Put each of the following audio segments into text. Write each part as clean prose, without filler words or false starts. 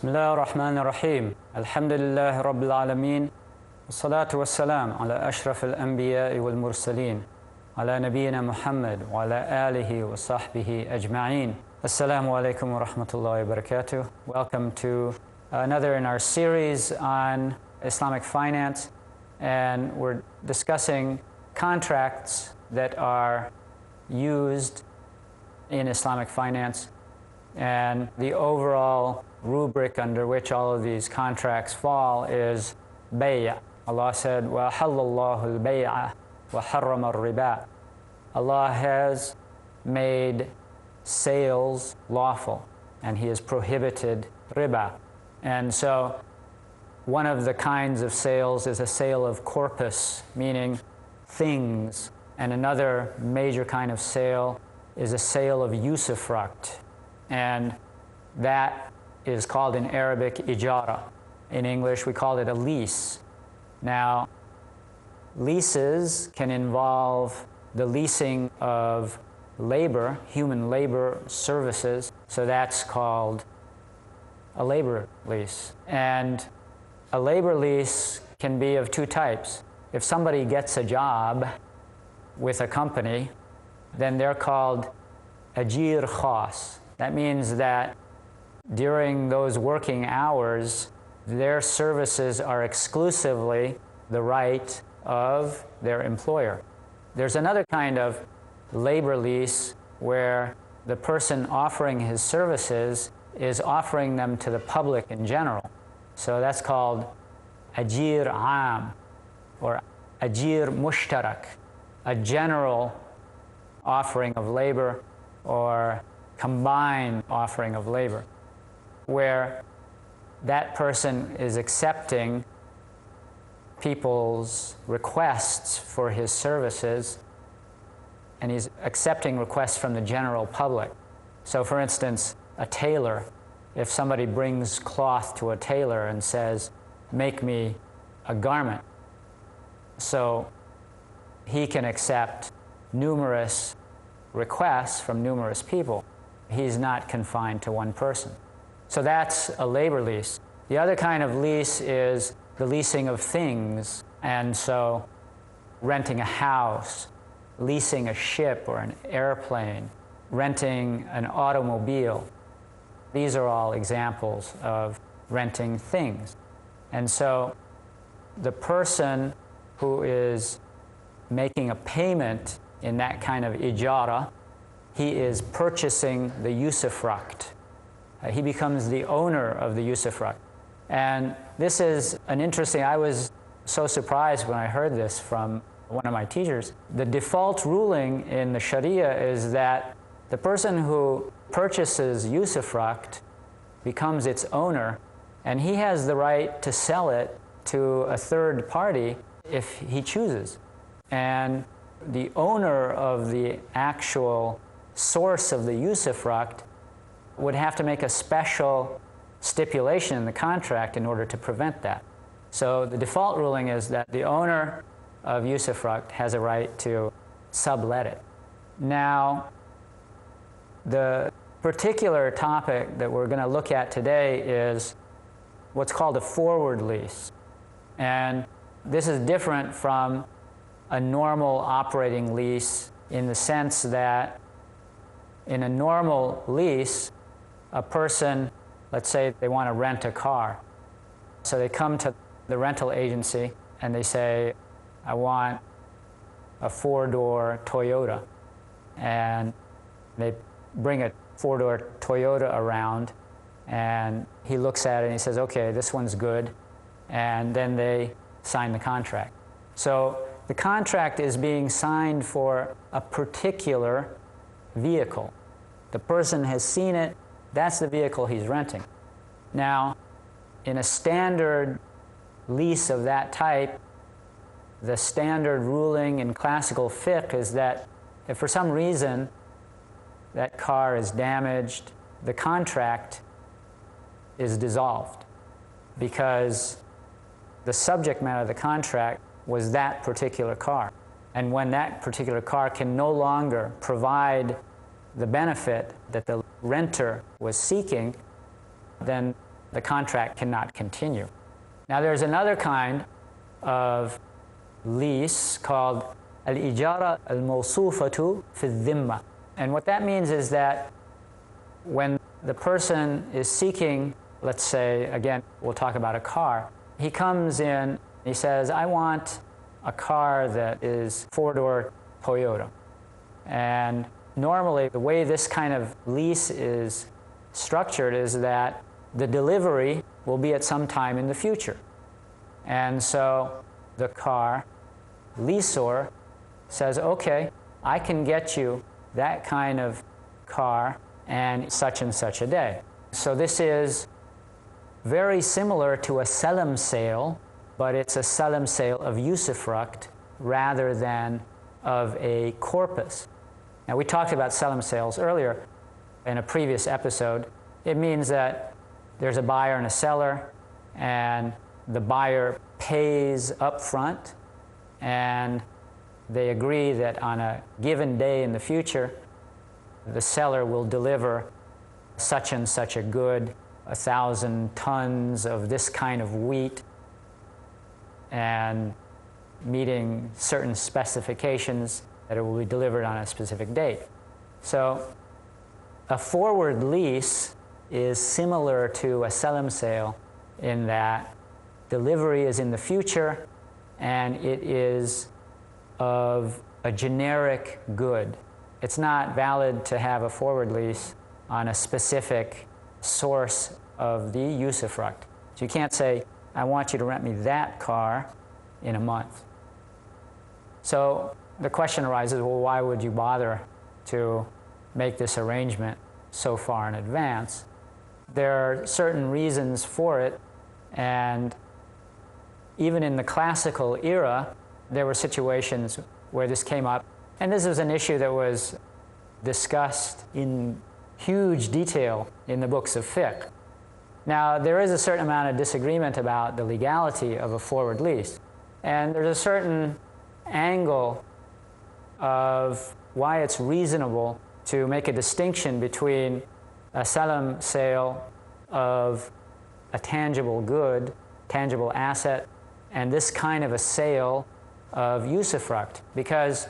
بسم الله الرحمن الرحيم الحمد لله رب العالمين والصلاة والسلام على أشرف الأنبياء والمرسلين على نبينا محمد وعلى آله وصحبه أجمعين. Assalamu alaikum wa rahmatullahi wa barakatuh. Welcome to another in our series on Islamic finance, and we're discussing contracts that are used in Islamic finance and the overall rubric under which all of these contracts fall is bay'a. Allah said, وَأَحَلَّ اللَّهُ الْبَيْعَ وَحَرَّمَ الرِّبَا. Allah has made sales lawful, and He has prohibited riba. And so one of the kinds of sales is a sale of corpus, meaning things, and another major kind of sale is a sale of usufruct, and that is called in Arabic ijara. In English we call it a lease. Now, leases can involve the leasing of labor, human labor services, so that's called a labor lease. And a labor lease can be of two types. If somebody gets a job with a company, then they're called ajir khas. That means that during those working hours, their services are exclusively the right of their employer. There's another kind of labor lease where the person offering his services is offering them to the public in general. So that's called ajir am or ajir mushtarak, a general offering of labor or combined offering of labor, where that person is accepting people's requests for his services, and he's accepting requests from the general public. So for instance, a tailor, if somebody brings cloth to a tailor and says, make me a garment, so he can accept numerous requests from numerous people. He's not confined to one person. So that's a labor lease. The other kind of lease is the leasing of things, and so renting a house, leasing a ship or an airplane, renting an automobile. These are all examples of renting things. And so the person who is making a payment in that kind of ijara, he is purchasing the usufruct. He becomes the owner of the usufruct. And this is an interesting, I was so surprised when I heard this from one of my teachers. The default ruling in the Sharia is that the person who purchases usufruct becomes its owner, and he has the right to sell it to a third party if he chooses. And the owner of the actual source of the usufruct would have to make a special stipulation in the contract in order to prevent that. So the default ruling is that the owner of usufruct has a right to sublet it. Now, the particular topic that we're going to look at today is what's called a forward lease. And this is different from a normal operating lease in the sense that in a normal lease, a person, let's say they want to rent a car. So they come to the rental agency and they say, I want a four-door Toyota. And they bring a four-door Toyota around, and he looks at it and he says, okay, this one's good. And then they sign the contract. So the contract is being signed for a particular vehicle. The person has seen it, that's the vehicle he's renting. Now, in a standard lease of that type, the standard ruling in classical fiqh is that if for some reason that car is damaged, the contract is dissolved because the subject matter of the contract was that particular car. And when that particular car can no longer provide the benefit that the renter was seeking, then the contract cannot continue. Now there's another kind of lease called al-ijara al-mawsufatu fi dhimma. And what that means is that when the person is seeking, let's say, again, we'll talk about a car, he comes in, he says, I want a car that is four-door Toyota. And normally the way this kind of lease is structured is that the delivery will be at some time in the future. And so the car leasor says, okay, I can get you that kind of car and such a day. So this is very similar to a salam sale, but it's a salam sale of usufruct rather than of a corpus. Now we talked about salam sales earlier in a previous episode. It means that there's a buyer and a seller, and the buyer pays up front, and they agree that on a given day in the future, the seller will deliver such and such a good, 1,000 tons of this kind of wheat, and meeting certain specifications that it will be delivered on a specific date. So a forward lease is similar to a salam sale in that delivery is in the future and it is of a generic good. It's not valid to have a forward lease on a specific source of the usufruct. So you can't say, I want you to rent me that car in a month. So the question arises, well, why would you bother to make this arrangement so far in advance? There are certain reasons for it, and even in the classical era, there were situations where this came up, and this is an issue that was discussed in huge detail in the books of fiqh. Now, there is a certain amount of disagreement about the legality of a forward lease, and there's a certain angle of why it's reasonable to make a distinction between a salam sale of a tangible good, tangible asset, and this kind of a sale of usufruct. Because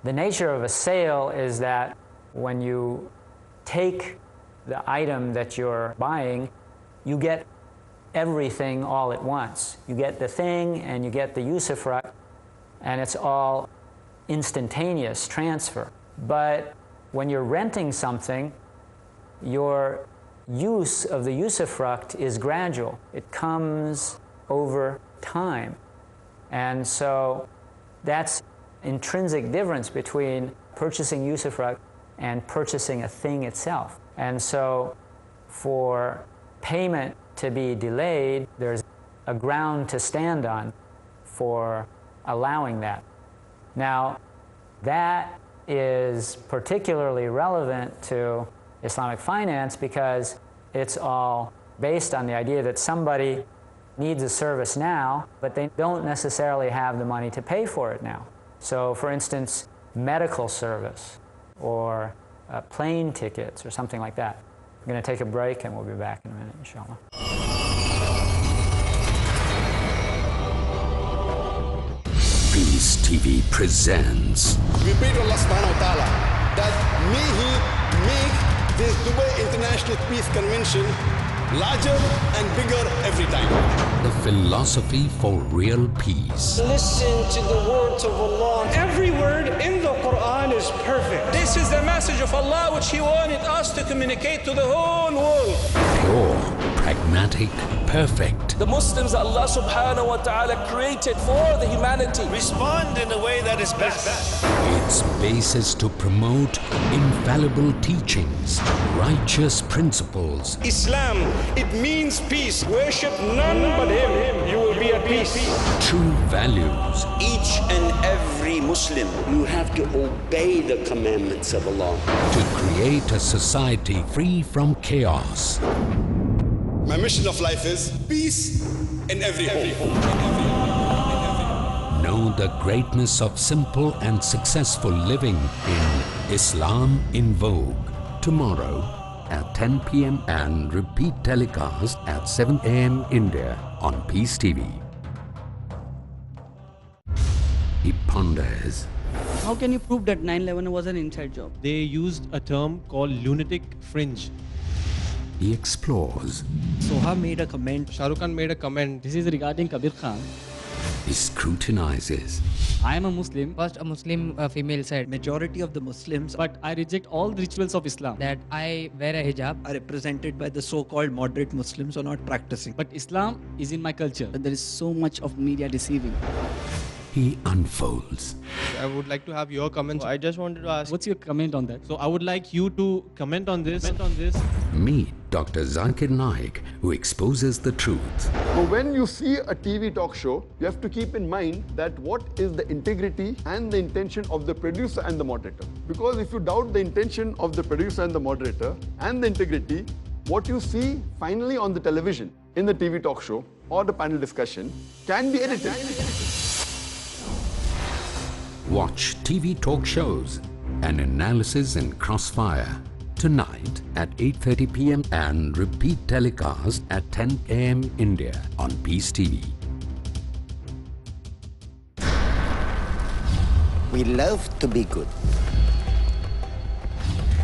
the nature of a sale is that when you take the item that you're buying, you get everything all at once. You get the thing and you get the usufruct, and it's all instantaneous transfer. But when you're renting something, your use of the usufruct is gradual. It comes over time. And so that's intrinsic difference between purchasing usufruct and purchasing a thing itself. And so for payment to be delayed, there's a ground to stand on for allowing that. Now, that is particularly relevant to Islamic finance because it's all based on the idea that somebody needs a service now, but they don't necessarily have the money to pay for it now. So, for instance, medical service or plane tickets or something like that. I'm going to take a break and we'll be back in a minute, inshallah. Peace TV presents. We pray to Allah subhanahu wa ta'ala that may He make this Dubai International Peace Convention larger and bigger every time. The philosophy for real peace. Listen to the words of Allah. Every word in the Quran is perfect. This is the message of Allah which He wanted us to communicate to the whole world. Pure, pragmatic, perfect. The Muslims Allah subhanahu wa ta'ala created for the humanity. Respond in the way that is best. Its basis to promote infallible teachings, righteous principles. Islam, it means peace. Worship none but Him. You will be at peace. True values. Each and every Muslim, you have to obey the commandments of Allah. To create a society free from chaos. My mission of life is peace in every home. Know the greatness of simple and successful living in Islam in Vogue. Tomorrow at 10 p.m. and repeat telecast at 7 a.m. India on Peace TV. He ponders. How can you prove that 9/11 was an inside job? They used a term called lunatic fringe. He explores. Soha made a comment. Shah Rukh Khan made a comment. This is regarding Kabir Khan. He scrutinizes. I am a Muslim. First, a Muslim female said Majority of the Muslims but I reject all the rituals of Islam that I wear a hijab. are represented by the so-called moderate Muslims who are not practicing. But Islam is in my culture. But there is so much of media deceiving. He unfolds. I would like to have your comments. I just wanted to ask, What's your comment on that? so I would like you to comment on this. Meet Dr. Zakir Naik, who exposes the truth. But when you see a TV talk show, you have to keep in mind that what is the integrity and the intention of the producer and the moderator. Because if you doubt the intention of the producer and the moderator and the integrity, what you see finally on the television, in the TV talk show or the panel discussion can be edited. Watch TV talk shows and analysis in Crossfire tonight at 8:30 p.m. and repeat telecast at 10 a.m. India on Peace TV. We love to be good.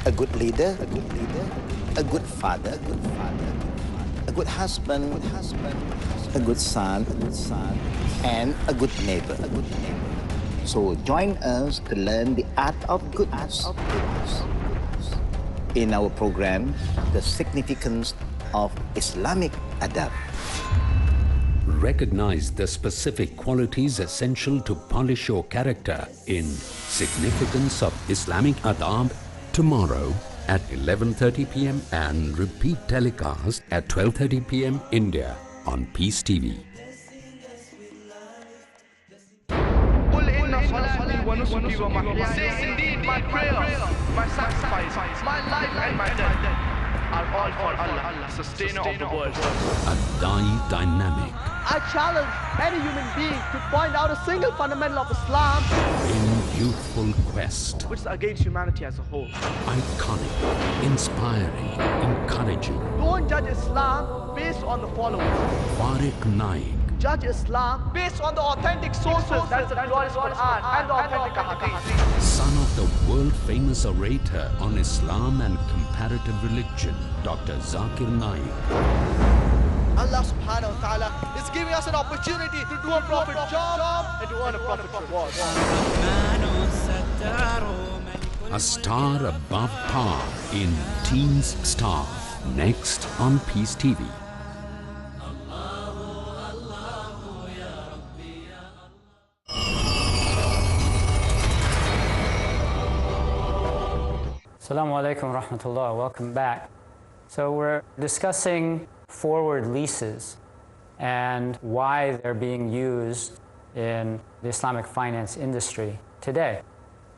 A good leader, a good father, a good husband, a good son, and a good neighbor. So join us to learn the art of goodness. In our program, The Significance of Islamic Adab. Recognize the specific qualities essential to polish your character in Significance of Islamic Adab tomorrow at 11:30 p.m. and repeat telecast at 12:30 p.m. India on Peace TV. Say indeed my prayer, my sacrifice, my life and my death are all for Allah, sustainer of the world. A dynamic. I challenge any human being to point out a single fundamental of Islam In youthful quest. which is against humanity as a whole. Iconic, inspiring, encouraging. Don't judge Islam based on the followers. Farik Naik. Judge Islam based on the authentic sources, that is the glorious Quran and the authentic Hadith. Son of the world-famous orator on Islam and comparative religion, Dr. Zakir Naik. Allah subhanahu wa ta'ala is giving us an opportunity to do a prophet job and to earn a prophet reward. A star above par in Teens Star. Next on Peace TV. Assalamu alaikum wa rahmatullah. Welcome back. So we're discussing forward leases and why they're being used in the Islamic finance industry today.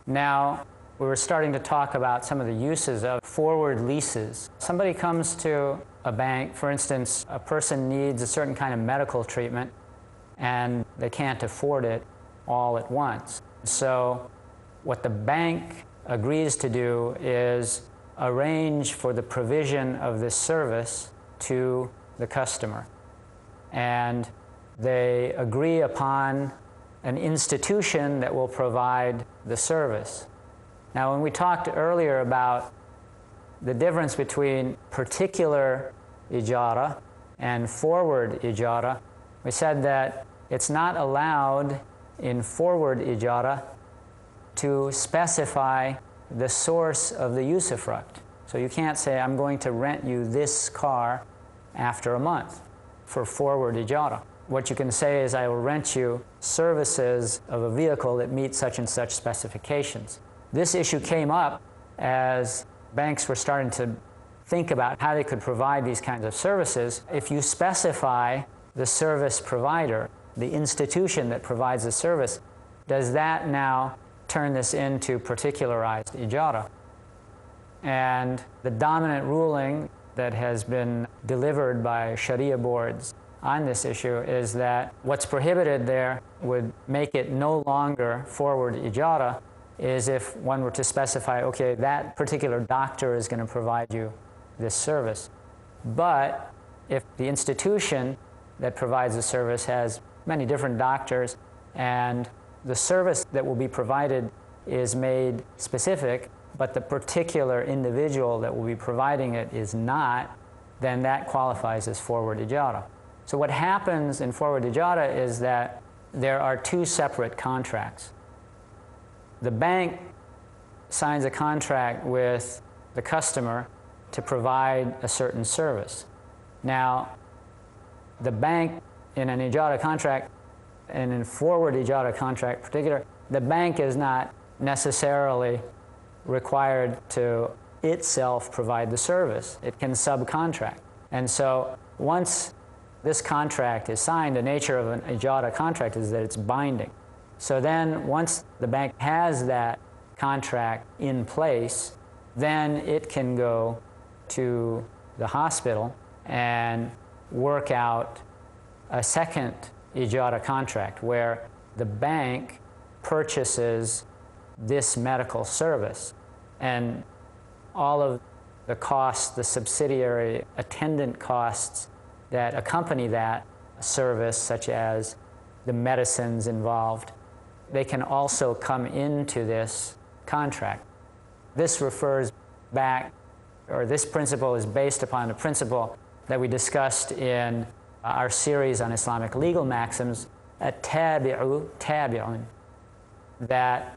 Now, we were starting to talk about some of the uses of forward leases. Somebody comes to a bank, for instance, a person needs a certain kind of medical treatment and they can't afford it all at once. So what the bank agrees to do is arrange for the provision of this service to the customer. And they agree upon an institution that will provide the service. Now, when we talked earlier about the difference between particular ijara and forward ijara, we said that it's not allowed in forward ijara to specify the source of the usufruct. So you can't say, I'm going to rent you this car after a month for forward ijara. What you can say is, I will rent you services of a vehicle that meets such and such specifications. This issue came up as banks were starting to think about how they could provide these kinds of services. If you specify the service provider, the institution that provides the service, does that now turn this into particularized ijara? And the dominant ruling that has been delivered by Sharia boards on this issue is that what's prohibited there would make it no longer forward ijara is if one were to specify, okay, that particular doctor is going to provide you this service. But if the institution that provides the service has many different doctors and the service that will be provided is made specific, but the particular individual that will be providing it is not, then that qualifies as forward ijara. So what happens in forward ijara is that there are two separate contracts. The bank signs a contract with the customer to provide a certain service. Now, the bank in an ijara contract, and in forward ijara contract in particular, the bank is not necessarily required to itself provide the service. It can subcontract. And so once this contract is signed, the nature of an ijara contract is that it's binding. So then once the bank has that contract in place, then it can go to the hospital and work out a second ijara contract where the bank purchases this medical service, and all of the costs, the subsidiary attendant costs that accompany that service, such as the medicines involved, they can also come into this contract. This refers back, or this principle is based upon a principle that we discussed in our series on Islamic legal maxims, at-tabi'u tabi'un, that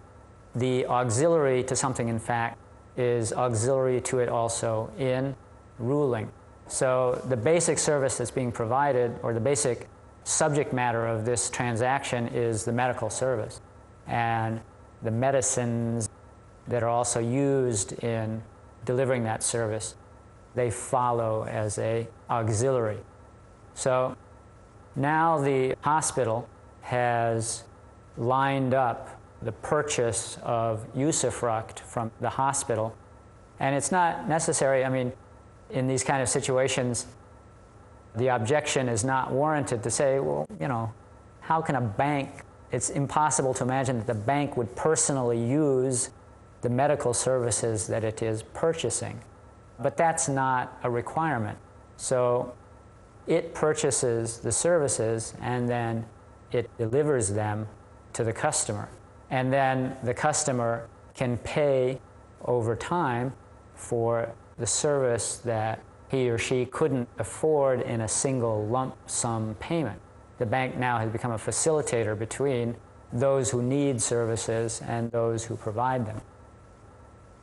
the auxiliary to something in fact is auxiliary to it also in ruling. So the basic service that's being provided, or the basic subject matter of this transaction, is the medical service. And the medicines that are also used in delivering that service, they follow as an auxiliary. So now the hospital has lined up the purchase of usufruct from the hospital. And it's not necessary, I mean, in these kind of situations, the objection is not warranted to say, well, you know, how can a bank, it's impossible to imagine that the bank would personally use the medical services that it is purchasing. But that's not a requirement. So it purchases the services and then it delivers them to the customer. And then the customer can pay over time for the service that he or she couldn't afford in a single lump sum payment. The bank now has become a facilitator between those who need services and those who provide them.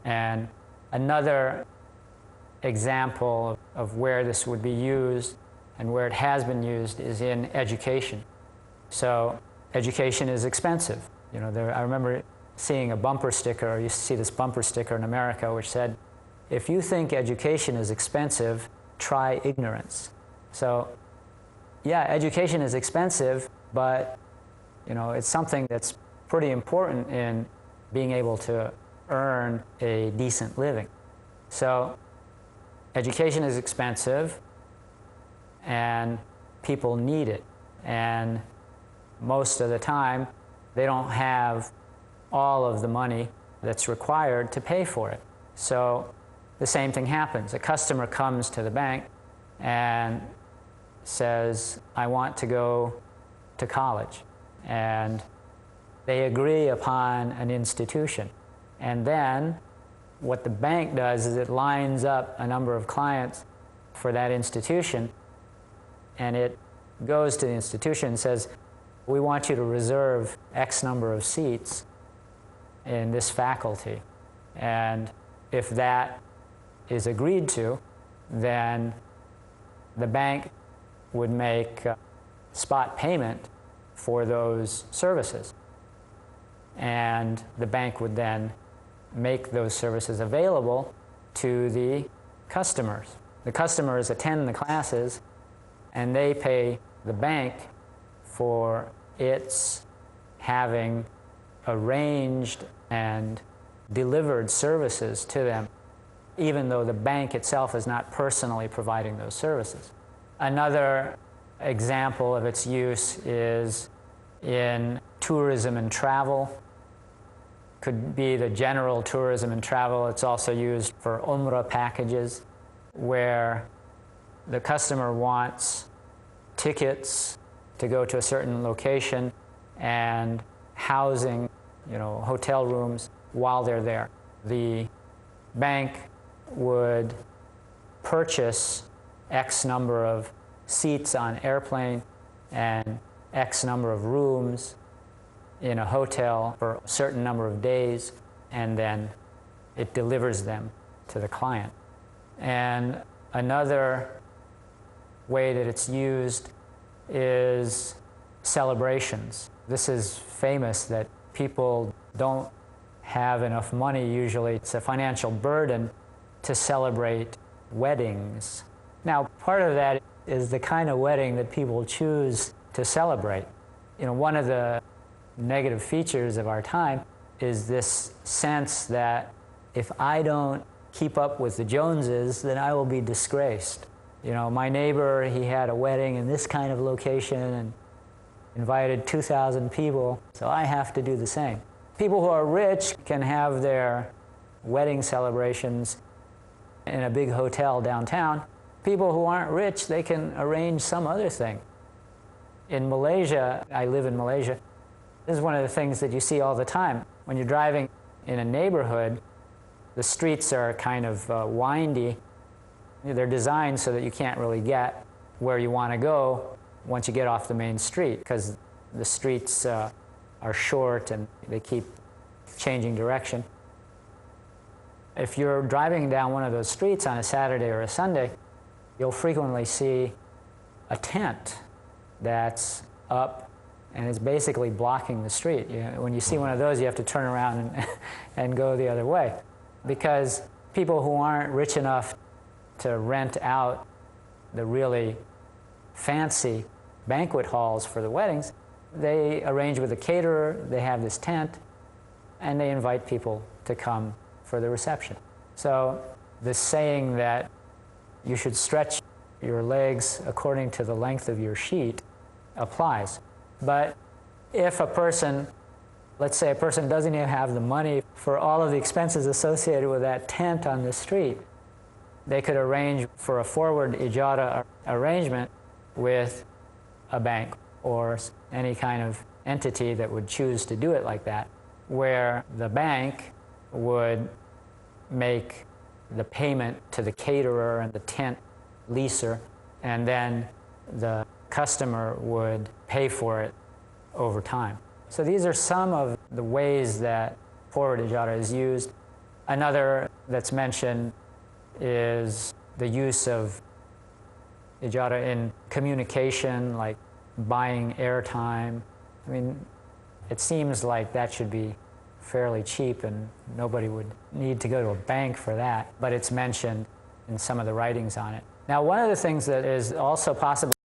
And another example of where this would be used and where it has been used is in education. So education is expensive. You know, I remember seeing a bumper sticker, or you see this bumper sticker in America which said, if you think education is expensive, try ignorance. So yeah, education is expensive, but you know, it's something that's pretty important in being able to earn a decent living. So education is expensive and people need it, and most of the time they don't have all of the money that's required to pay for it. So the same thing happens. A customer comes to the bank and says, I want to go to college. And they agree upon an institution. And then what the bank does is it lines up a number of clients for that institution, and it goes to the institution and says, we want you to reserve X number of seats in this faculty. And if that is agreed to, then the bank would make spot payment for those services. And the bank would then make those services available to the customers. The customers attend the classes and they pay the bank for its having arranged and delivered services to them, even though the bank itself is not personally providing those services. Another example of its use is in tourism and travel. Could be the general tourism and travel. It's also used for Umrah packages. where the customer wants tickets to go to a certain location and housing, hotel rooms while they're there. The bank would purchase X number of seats on airplane and X number of rooms in a hotel for a certain number of days, and then it delivers them to the client. And another way that it's used is celebrations. This is famous that people don't have enough money usually. It's a financial burden to celebrate weddings. Now, part of that is the kind of wedding that people choose to celebrate. One of the negative features of our time is this sense that if I don't keep up with the Joneses, then I will be disgraced. My neighbor, he had a wedding in this kind of location and invited 2,000 people, so I have to do the same. People who are rich can have their wedding celebrations in a big hotel downtown. People who aren't rich, they can arrange some other thing. In Malaysia, I live in Malaysia, this is one of the things that you see all the time. When you're driving in a neighborhood, the streets are kind of windy. They're designed so that you can't really get where you want to go once you get off the main street, because the streets are short and they keep changing direction. If you're driving down one of those streets on a Saturday or a Sunday, you'll frequently see a tent that's up and it's basically blocking the street. When you see one of those, you have to turn around and go the other way, because people who aren't rich enough to rent out the really fancy banquet halls for the weddings, they arrange with a caterer, they have this tent, and they invite people to come for the reception. So the saying that you should stretch your legs according to the length of your sheet applies. But if a person, let's say a person doesn't even have the money for all of the expenses associated with that tent on the street, they could arrange for a forward ijara arrangement with a bank or any kind of entity that would choose to do it like that, where the bank would make the payment to the caterer and the tent leaser, and then the customer would pay for it over time. So these are some of the ways that forward ijara is used. Another that's mentioned is the use of ijara in communication, like buying airtime. I mean, it seems like that should be fairly cheap and nobody would need to go to a bank for that, but it's mentioned in some of the writings on it. Now, one of the things that is also possible